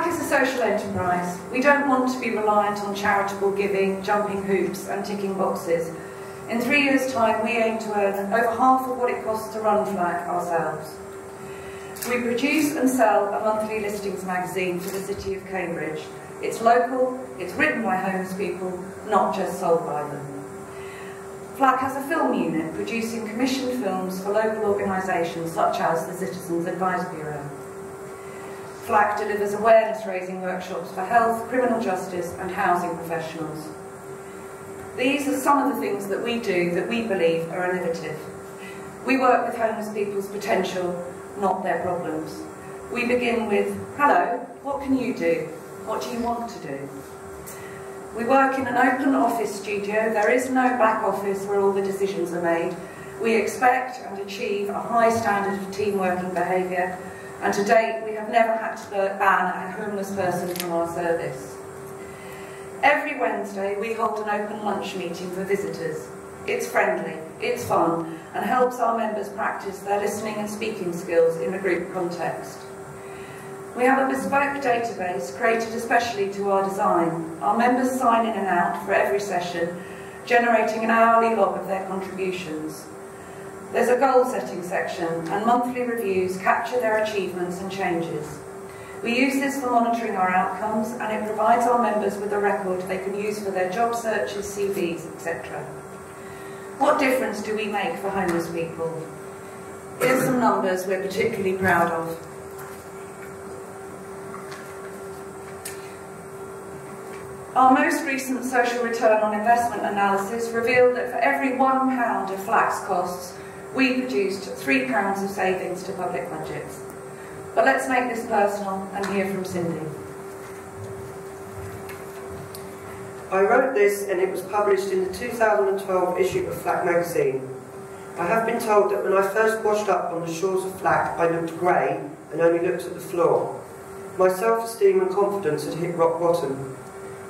FLACK is a social enterprise. We don't want to be reliant on charitable giving, jumping hoops and ticking boxes. In 3 years' time, we aim to earn over half of what it costs to run FLACK ourselves. We produce and sell a monthly listings magazine for the city of Cambridge. It's local, it's written by homeless people, not just sold by them. FLACK has a film unit producing commissioned films for local organisations such as the Citizens Advice Bureau. FLACK delivers awareness-raising workshops for health, criminal justice and housing professionals. These are some of the things that we do that we believe are innovative. We work with homeless people's potential, not their problems. We begin with, hello, what can you do? What do you want to do? We work in an open office studio. There is no back office where all the decisions are made. We expect and achieve a high standard of team working behaviour, and to date we have never had to ban a homeless person from our service. Every Wednesday we hold an open lunch meeting for visitors. It's friendly, it's fun, and helps our members practice their listening and speaking skills in a group context. We have a bespoke database created especially to our design. Our members sign in and out for every session, generating an hourly log of their contributions. There's a goal-setting section, and monthly reviews capture their achievements and changes. We use this for monitoring our outcomes, and it provides our members with a record they can use for their job searches, CVs, etc. What difference do we make for homeless people? Here's some numbers we're particularly proud of. Our most recent social return on investment analysis revealed that for every £1 of FLACK's costs, we produced £3 of savings to public budgets. But let's make this personal and hear from Cindy. I wrote this and it was published in the 2012 issue of FLACK magazine. I have been told that when I first washed up on the shores of FLACK, I looked grey and only looked at the floor. My self-esteem and confidence had hit rock bottom.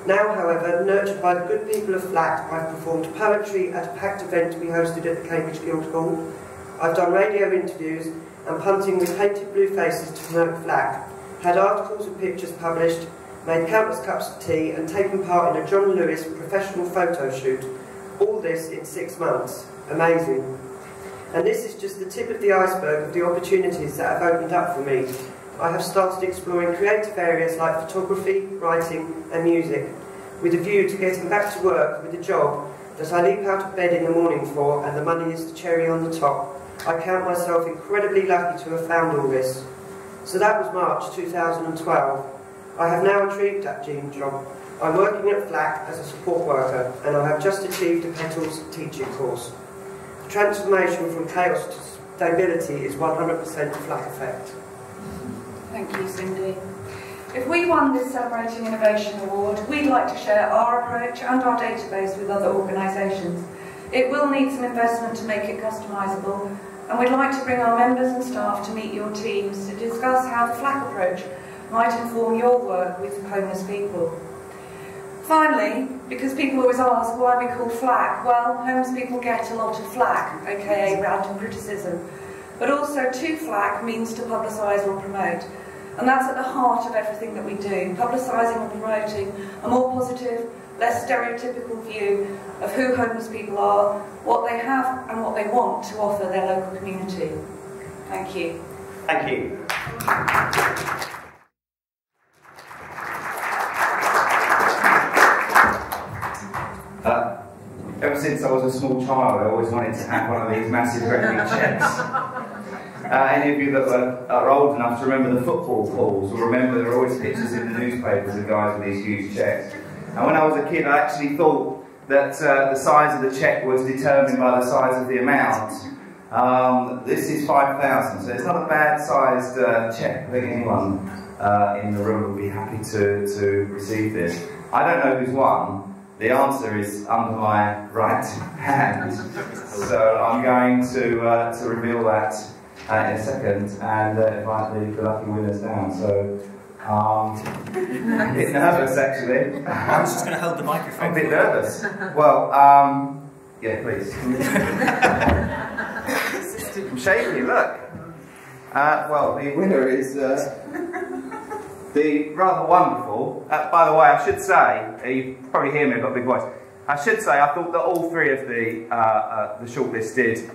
Now, however, nurtured by the good people of FLACK, I've performed poetry at a packed event we hosted at the Cambridge Guildhall. I've done radio interviews and punting with painted blue faces to promote FLACK, had articles and pictures published, made countless cups of tea and taken part in a John Lewis professional photo shoot. All this in 6 months. Amazing. And this is just the tip of the iceberg of the opportunities that have opened up for me. I have started exploring creative areas like photography, writing and music, with a view to getting back to work with a job that I leap out of bed in the morning for, and the money is the cherry on the top. I count myself incredibly lucky to have found all this. So that was March 2012. I have now a dream job. I'm working at FLACK as a support worker, and I have just achieved a Petals teaching course. The transformation from chaos to stability is 100% FLACK effect. Thank you, Cindy. If we won this Celebrating Innovation Award, we'd like to share our approach and our database with other organisations. It will need some investment to make it customisable, and we'd like to bring our members and staff to meet your teams to discuss how the FLACK approach might inform your work with homeless people. Finally, because people always ask why we call FLACK, well, homeless people get a lot of flack, aka random criticism, but also to FLACK means to publicise or promote. And that's at the heart of everything that we do, publicising and promoting a more positive, less stereotypical view of who homeless people are, what they have and what they want to offer their local community. Thank you. Thank you. Ever since I was a small child, I always wanted to have one of these massive great big cheques. Any of you that are old enough to remember the football pools will remember there are always pictures in the newspapers of guys with these huge cheques. And when I was a kid, I actually thought that the size of the cheque was determined by the size of the amount. This is 5,000, so it's not a bad-sized cheque. I think anyone in the room would be happy to receive this. I don't know who's won. The answer is under my right hand. So I'm going to reveal that in a second and invite the lucky winners down. So I'm a bit nervous actually. I was just going to hold the microphone. I'm a bit nervous. Well, yeah, please. I'm shaky, look. Well, the winner is the rather wonderful, by the way, I should say, you probably hear me, I've got a big voice. I should say, I thought that all three of the shortlisted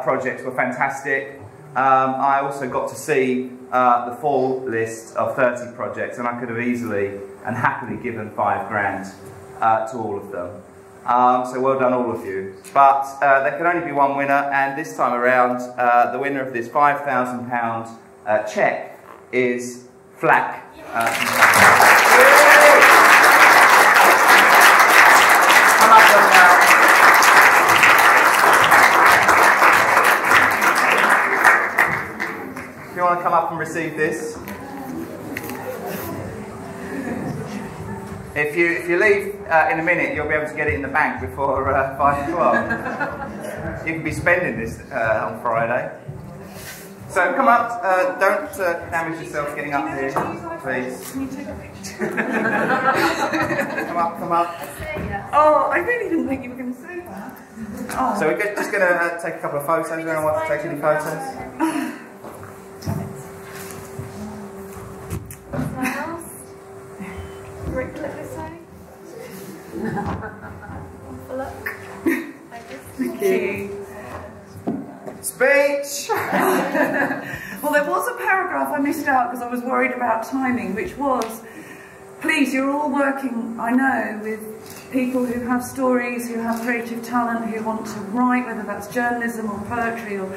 projects were fantastic. I also got to see the full list of 30 projects, and I could have easily and happily given £5 to all of them. So well done all of you. But there can only be one winner, and this time around the winner of this £5,000 cheque is FLACK. Come up now. If you want to come up and receive this. If you leave in a minute, you'll be able to get it in the bank before 5 o'clock. You can be spending this on Friday. So come up, don't damage yourself getting up here, please. Can you take a picture? Come up. Oh, I really didn't think you were going to say that. Oh. So we're just going to take a couple of photos. Anyone want to take any photos? Rick, let me say. Look. Thank you. Speech! Well, there was a paragraph I missed out because I was worried about timing, which was, please, you're all working, I know, with people who have stories, who have creative talent, who want to write, whether that's journalism or poetry or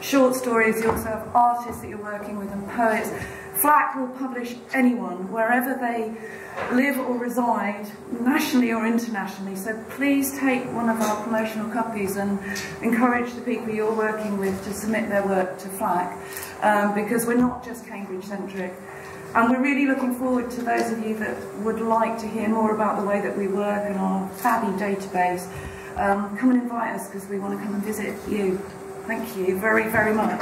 short stories. You also have artists that you're working with and poets. FLACK will publish anyone, wherever they live or reside, nationally or internationally. So please take one of our promotional copies and encourage the people you're working with to submit their work to FLACK, because we're not just Cambridge-centric. And we're really looking forward to those of you that would like to hear more about the way that we work and our fabby database. Come and invite us, because we want to come and visit you. Thank you very, very much.